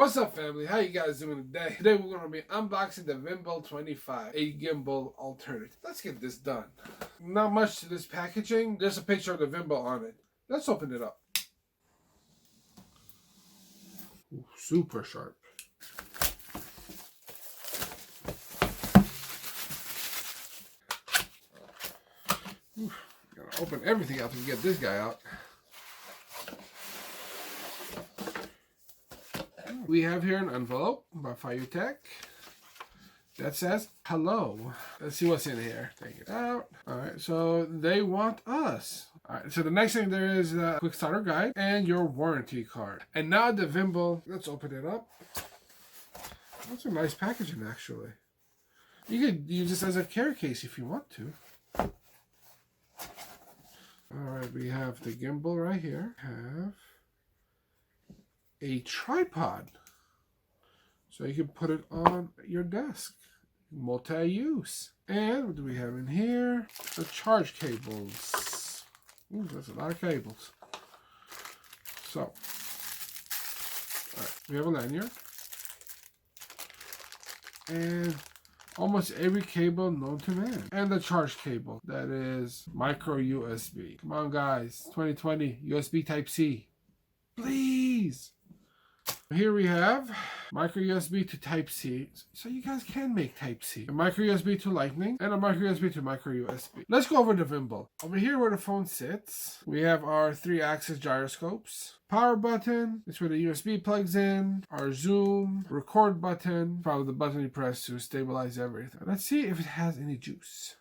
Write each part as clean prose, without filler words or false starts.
What's up, family? How you guys doing today? Today we're going to be unboxing the Vimble 25, a gimbal alternative. Let's get this done. Not much to this packaging. There's a picture of the Vimble on it. Let's open it up. Ooh, super sharp. Ooh, gotta open everything out to get this guy out. We have here an envelope by Tech that says hello. Let's see what's in here. Take it out. All right, so they want us. All right, so the next thing there is a quick starter guide and your warranty card. And now the Vimble, let's open it up. That's a nice packaging, actually. You could use this as a carry case if you want to. All right, we have the gimbal right here. Have a tripod, so you can put it on your desk. Multi-use. And what do we have in here? The charge cables. Ooh, that's a lot of cables. So, all right, we have a lanyard. And almost every cable known to man. And the charge cable. That is micro USB. Come on, guys. 2020 USB Type-C. Please. Here we have micro USB to Type-C, so you guys can make Type-C. A micro USB to Lightning and a micro USB to micro USB. Let's go over the Vimble. Over here where the phone sits, we have our 3-axis gyroscopes. Power button, it's where the USB plugs in. Our zoom, record button, probably the button you press to stabilize everything. Let's see if it has any juice.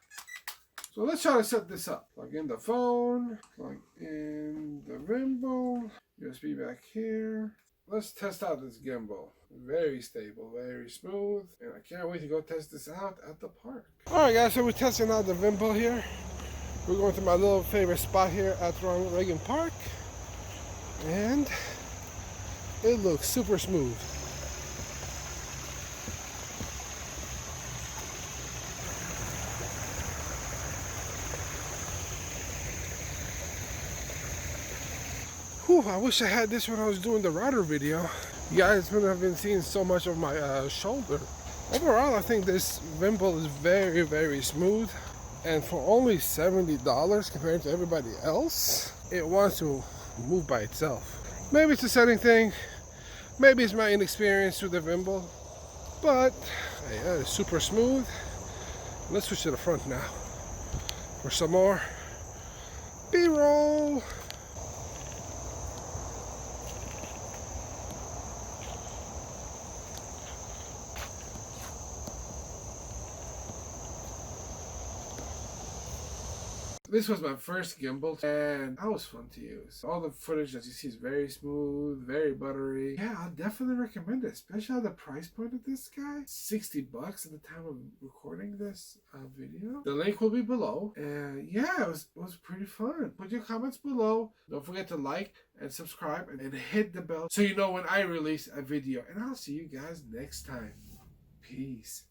So let's try to set this up. Plug in the phone, plug in the Vimble, USB back here. Let's test out this gimbal. Very stable, very smooth, and I can't wait to go test this out at the park. Alright guys, so we're testing out the Vimble here. We're going to my little favorite spot here at Ronald Reagan Park, and it looks super smooth. Whew, I wish I had this when I was doing the router video. You guys wouldn't have been seeing so much of my shoulder. Overall, I think this Vimble is very, very smooth. And for only $70 compared to everybody else, it wants to move by itself. Maybe it's a setting thing. Maybe it's my inexperience with the Vimble. But yeah, it's super smooth. Let's switch to the front now for some more B-roll. This was my first gimbal, and that was fun to use. All the footage that you see is very smooth, very buttery. Yeah, I'll definitely recommend it, especially at the price point of this guy. $60 at the time of recording this video. The link will be below. And yeah, it was pretty fun. Put your comments below. Don't forget to like and subscribe and hit the bell so you know when I release a video. And I'll see you guys next time. Peace.